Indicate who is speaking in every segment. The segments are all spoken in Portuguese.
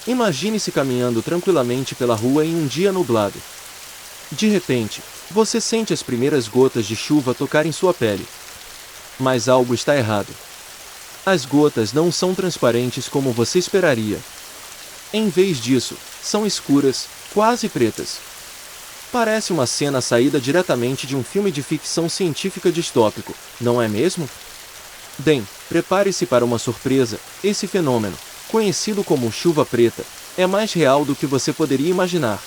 Speaker 1: Imagine-se caminhando tranquilamente pela rua em um dia nublado. De repente, você sente as primeiras gotas de chuva tocarem sua pele. Mas algo está errado. As gotas não são transparentes como você esperaria. Em vez disso, são escuras, quase pretas. Parece uma cena saída diretamente de um filme de ficção científica distópico, não é mesmo? Bem, prepare-se para uma surpresa. Esse fenômeno, conhecido como chuva preta, é mais real do que você poderia imaginar.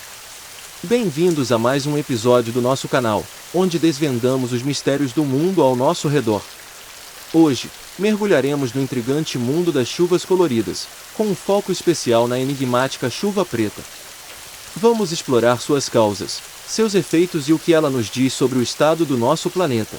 Speaker 1: Bem-vindos a mais um episódio do nosso canal, onde desvendamos os mistérios do mundo ao nosso redor. Hoje, mergulharemos no intrigante mundo das chuvas coloridas, com um foco especial na enigmática chuva preta. Vamos explorar suas causas, seus efeitos e o que ela nos diz sobre o estado do nosso planeta.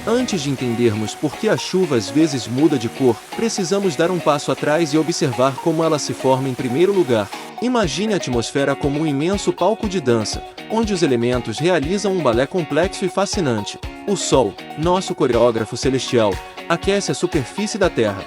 Speaker 1: Antes de entendermos por que a chuva às vezes muda de cor, precisamos dar um passo atrás e observar como ela se forma em primeiro lugar. Imagine a atmosfera como um imenso palco de dança, onde os elementos realizam um balé complexo e fascinante. O Sol, nosso coreógrafo celestial, aquece a superfície da Terra.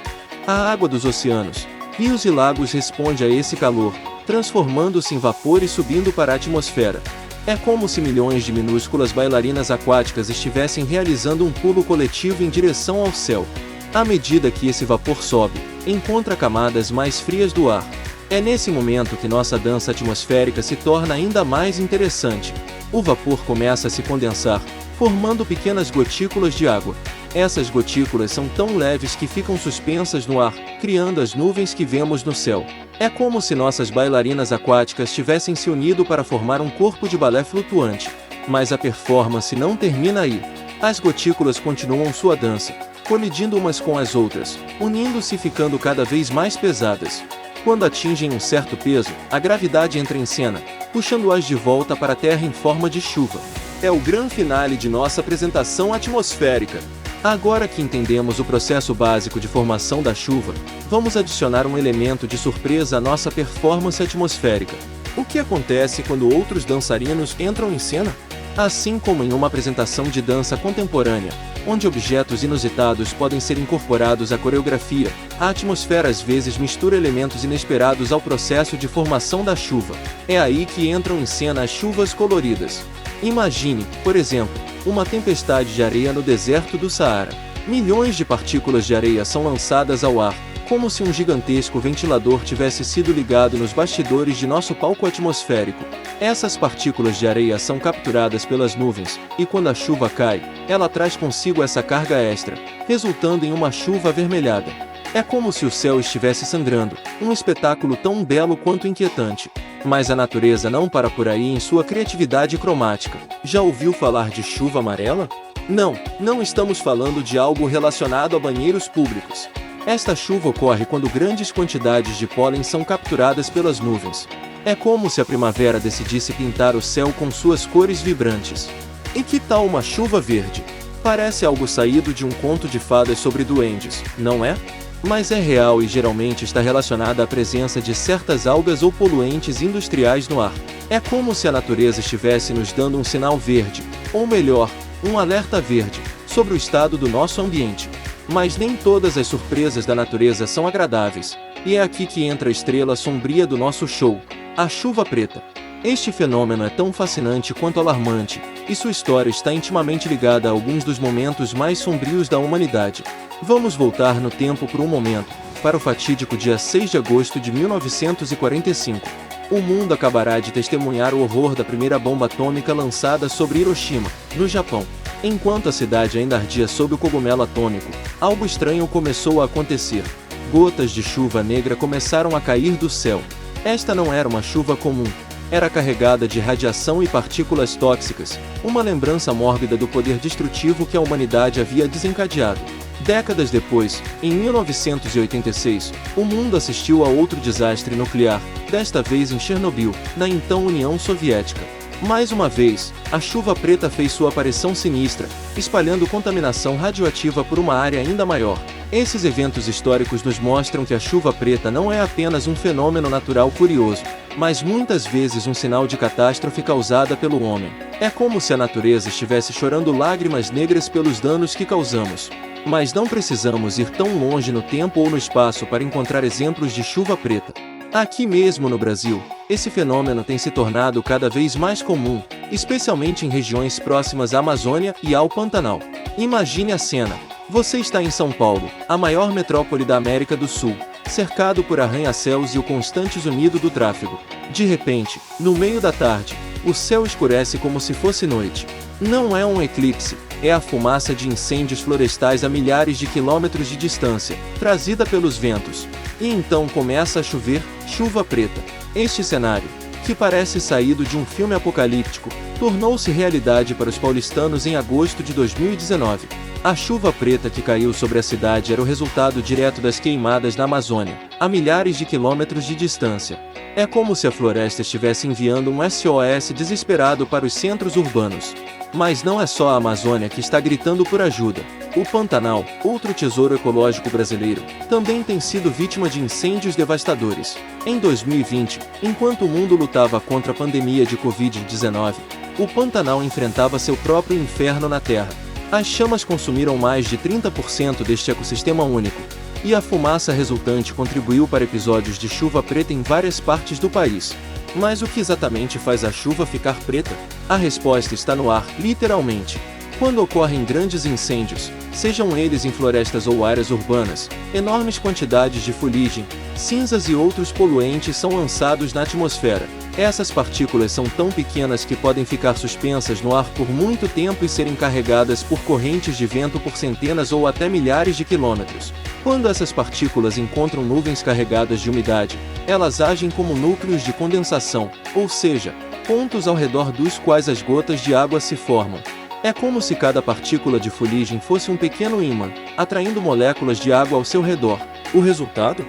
Speaker 1: A água dos oceanos, rios e lagos responde a esse calor, transformando-se em vapor e subindo para a atmosfera. É como se milhões de minúsculas bailarinas aquáticas estivessem realizando um pulo coletivo em direção ao céu. À medida que esse vapor sobe, encontra camadas mais frias do ar. É nesse momento que nossa dança atmosférica se torna ainda mais interessante. O vapor começa a se condensar, formando pequenas gotículas de água. Essas gotículas são tão leves que ficam suspensas no ar, criando as nuvens que vemos no céu. É como se nossas bailarinas aquáticas tivessem se unido para formar um corpo de balé flutuante. Mas a performance não termina aí. As gotículas continuam sua dança, colidindo umas com as outras, unindo-se e ficando cada vez mais pesadas. Quando atingem um certo peso, a gravidade entra em cena, puxando-as de volta para a Terra em forma de chuva. É o grande finale de nossa apresentação atmosférica. Agora que entendemos o processo básico de formação da chuva, vamos adicionar um elemento de surpresa à nossa performance atmosférica. O que acontece quando outros dançarinos entram em cena? Assim como em uma apresentação de dança contemporânea, onde objetos inusitados podem ser incorporados à coreografia, a atmosfera às vezes mistura elementos inesperados ao processo de formação da chuva. É aí que entram em cena as chuvas coloridas. Imagine, por exemplo, uma tempestade de areia no deserto do Saara. Milhões de partículas de areia são lançadas ao ar, como se um gigantesco ventilador tivesse sido ligado nos bastidores de nosso palco atmosférico. Essas partículas de areia são capturadas pelas nuvens, e quando a chuva cai, ela traz consigo essa carga extra, resultando em uma chuva avermelhada. É como se o céu estivesse sangrando, um espetáculo tão belo quanto inquietante. Mas a natureza não para por aí em sua criatividade cromática. Já ouviu falar de chuva amarela? Não estamos falando de algo relacionado a banheiros públicos. Esta chuva ocorre quando grandes quantidades de pólen são capturadas pelas nuvens. É como se a primavera decidisse pintar o céu com suas cores vibrantes. E que tal uma chuva verde? Parece algo saído de um conto de fadas sobre duendes, não é? Mas é real e geralmente está relacionada à presença de certas algas ou poluentes industriais no ar. É como se a natureza estivesse nos dando um sinal verde, ou melhor, um alerta verde, sobre o estado do nosso ambiente. Mas nem todas as surpresas da natureza são agradáveis, e é aqui que entra a estrela sombria do nosso show, a chuva preta. Este fenômeno é tão fascinante quanto alarmante, e sua história está intimamente ligada a alguns dos momentos mais sombrios da humanidade. Vamos voltar no tempo por um momento, para o fatídico dia 6 de agosto de 1945. O mundo acabará de testemunhar o horror da primeira bomba atômica lançada sobre Hiroshima, no Japão. Enquanto a cidade ainda ardia sob o cogumelo atômico, algo estranho começou a acontecer. Gotas de chuva negra começaram a cair do céu. Esta não era uma chuva comum. Era carregada de radiação e partículas tóxicas, uma lembrança mórbida do poder destrutivo que a humanidade havia desencadeado. Décadas depois, em 1986, o mundo assistiu a outro desastre nuclear, desta vez em Chernobyl, na então União Soviética. Mais uma vez, a chuva preta fez sua aparição sinistra, espalhando contaminação radioativa por uma área ainda maior. Esses eventos históricos nos mostram que a chuva preta não é apenas um fenômeno natural curioso, mas muitas vezes um sinal de catástrofe causada pelo homem. É como se a natureza estivesse chorando lágrimas negras pelos danos que causamos. Mas não precisamos ir tão longe no tempo ou no espaço para encontrar exemplos de chuva preta. Aqui mesmo no Brasil, esse fenômeno tem se tornado cada vez mais comum, especialmente em regiões próximas à Amazônia e ao Pantanal. Imagine a cena. Você está em São Paulo, a maior metrópole da América do Sul, cercado por arranha-céus e o constante zunido do tráfego. De repente, no meio da tarde, o céu escurece como se fosse noite. Não é um eclipse, é a fumaça de incêndios florestais a milhares de quilômetros de distância, trazida pelos ventos. E então começa a chover, chuva preta. Este cenário, que parece saído de um filme apocalíptico, tornou-se realidade para os paulistanos em agosto de 2019. A chuva preta que caiu sobre a cidade era o resultado direto das queimadas na Amazônia, a milhares de quilômetros de distância. É como se a floresta estivesse enviando um SOS desesperado para os centros urbanos. Mas não é só a Amazônia que está gritando por ajuda. O Pantanal, outro tesouro ecológico brasileiro, também tem sido vítima de incêndios devastadores. Em 2020, enquanto o mundo lutava contra a pandemia de Covid-19, o Pantanal enfrentava seu próprio inferno na Terra. As chamas consumiram mais de 30% deste ecossistema único, e a fumaça resultante contribuiu para episódios de chuva preta em várias partes do país. Mas o que exatamente faz a chuva ficar preta? A resposta está no ar, literalmente. Quando ocorrem grandes incêndios, sejam eles em florestas ou áreas urbanas, enormes quantidades de fuligem, cinzas e outros poluentes são lançados na atmosfera. Essas partículas são tão pequenas que podem ficar suspensas no ar por muito tempo e serem carregadas por correntes de vento por centenas ou até milhares de quilômetros. Quando essas partículas encontram nuvens carregadas de umidade, elas agem como núcleos de condensação, ou seja, pontos ao redor dos quais as gotas de água se formam. É como se cada partícula de fuligem fosse um pequeno ímã, atraindo moléculas de água ao seu redor. O resultado?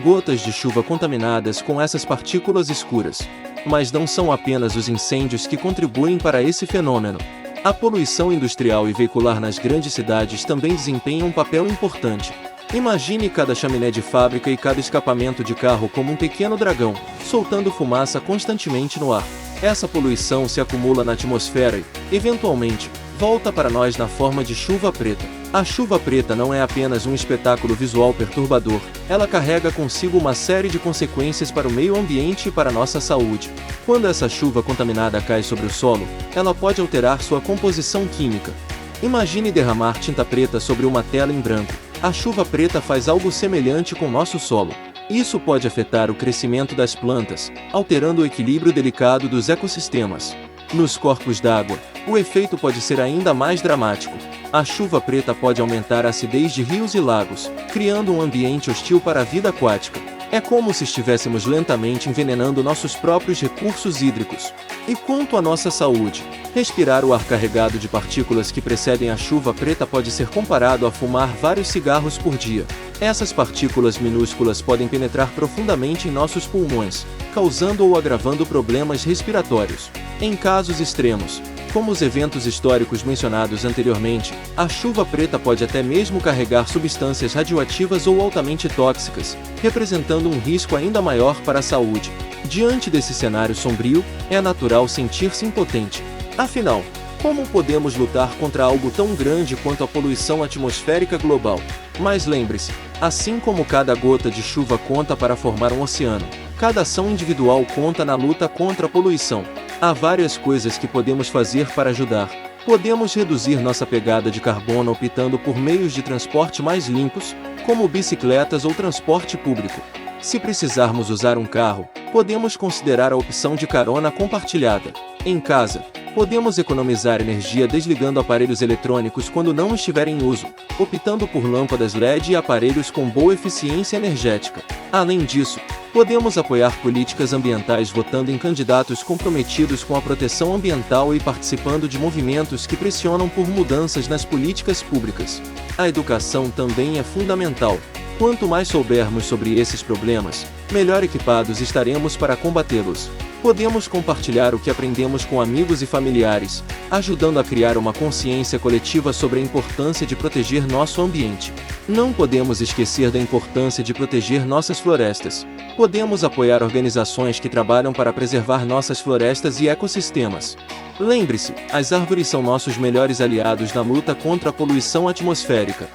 Speaker 1: Gotas de chuva contaminadas com essas partículas escuras. Mas não são apenas os incêndios que contribuem para esse fenômeno. A poluição industrial e veicular nas grandes cidades também desempenha um papel importante. Imagine cada chaminé de fábrica e cada escapamento de carro como um pequeno dragão, soltando fumaça constantemente no ar. Essa poluição se acumula na atmosfera e, eventualmente, volta para nós na forma de chuva preta. A chuva preta não é apenas um espetáculo visual perturbador, ela carrega consigo uma série de consequências para o meio ambiente e para a nossa saúde. Quando essa chuva contaminada cai sobre o solo, ela pode alterar sua composição química. Imagine derramar tinta preta sobre uma tela em branco. A chuva preta faz algo semelhante com nosso solo. Isso pode afetar o crescimento das plantas, alterando o equilíbrio delicado dos ecossistemas. Nos corpos d'água, o efeito pode ser ainda mais dramático. A chuva preta pode aumentar a acidez de rios e lagos, criando um ambiente hostil para a vida aquática. É como se estivéssemos lentamente envenenando nossos próprios recursos hídricos. E quanto à nossa saúde? Respirar o ar carregado de partículas que precedem a chuva preta pode ser comparado a fumar vários cigarros por dia. Essas partículas minúsculas podem penetrar profundamente em nossos pulmões, causando ou agravando problemas respiratórios. Em casos extremos, como os eventos históricos mencionados anteriormente, a chuva preta pode até mesmo carregar substâncias radioativas ou altamente tóxicas, representando um risco ainda maior para a saúde. Diante desse cenário sombrio, é natural sentir-se impotente. Afinal, como podemos lutar contra algo tão grande quanto a poluição atmosférica global? Mas lembre-se, assim como cada gota de chuva conta para formar um oceano, cada ação individual conta na luta contra a poluição. Há várias coisas que podemos fazer para ajudar. Podemos reduzir nossa pegada de carbono optando por meios de transporte mais limpos, como bicicletas ou transporte público. Se precisarmos usar um carro, podemos considerar a opção de carona compartilhada. Em casa, podemos economizar energia desligando aparelhos eletrônicos quando não estiverem em uso, optando por lâmpadas LED e aparelhos com boa eficiência energética. Além disso, podemos apoiar políticas ambientais votando em candidatos comprometidos com a proteção ambiental e participando de movimentos que pressionam por mudanças nas políticas públicas. A educação também é fundamental. Quanto mais soubermos sobre esses problemas, melhor equipados estaremos para combatê-los. Podemos compartilhar o que aprendemos com amigos e familiares, ajudando a criar uma consciência coletiva sobre a importância de proteger nosso ambiente. Não podemos esquecer da importância de proteger nossas florestas. Podemos apoiar organizações que trabalham para preservar nossas florestas e ecossistemas. Lembre-se, as árvores são nossos melhores aliados na luta contra a poluição atmosférica.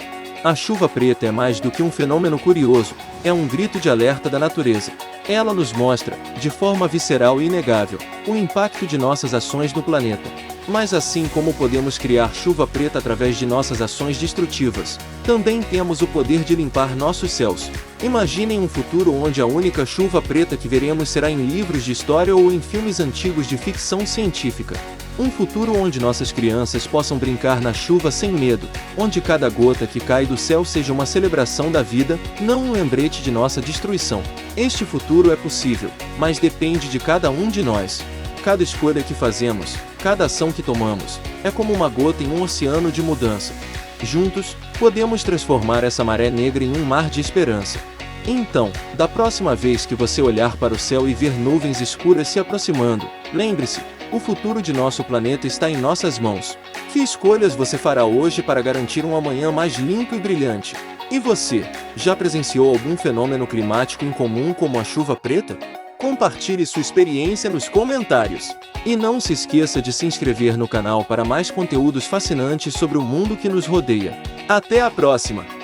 Speaker 1: A chuva preta é mais do que um fenômeno curioso, é um grito de alerta da natureza. Ela nos mostra, de forma visceral e inegável, o impacto de nossas ações no planeta. Mas assim como podemos criar chuva preta através de nossas ações destrutivas, também temos o poder de limpar nossos céus. Imaginem um futuro onde a única chuva preta que veremos será em livros de história ou em filmes antigos de ficção científica. Um futuro onde nossas crianças possam brincar na chuva sem medo, onde cada gota que cai do céu seja uma celebração da vida, não um lembrete de nossa destruição. Este futuro é possível, mas depende de cada um de nós. Cada escolha que fazemos, cada ação que tomamos, é como uma gota em um oceano de mudança. Juntos, podemos transformar essa maré negra em um mar de esperança. Então, da próxima vez que você olhar para o céu e ver nuvens escuras se aproximando, lembre-se, o futuro de nosso planeta está em nossas mãos. Que escolhas você fará hoje para garantir um amanhã mais limpo e brilhante? E você, já presenciou algum fenômeno climático incomum como a chuva preta? Compartilhe sua experiência nos comentários. E não se esqueça de se inscrever no canal para mais conteúdos fascinantes sobre o mundo que nos rodeia. Até a próxima!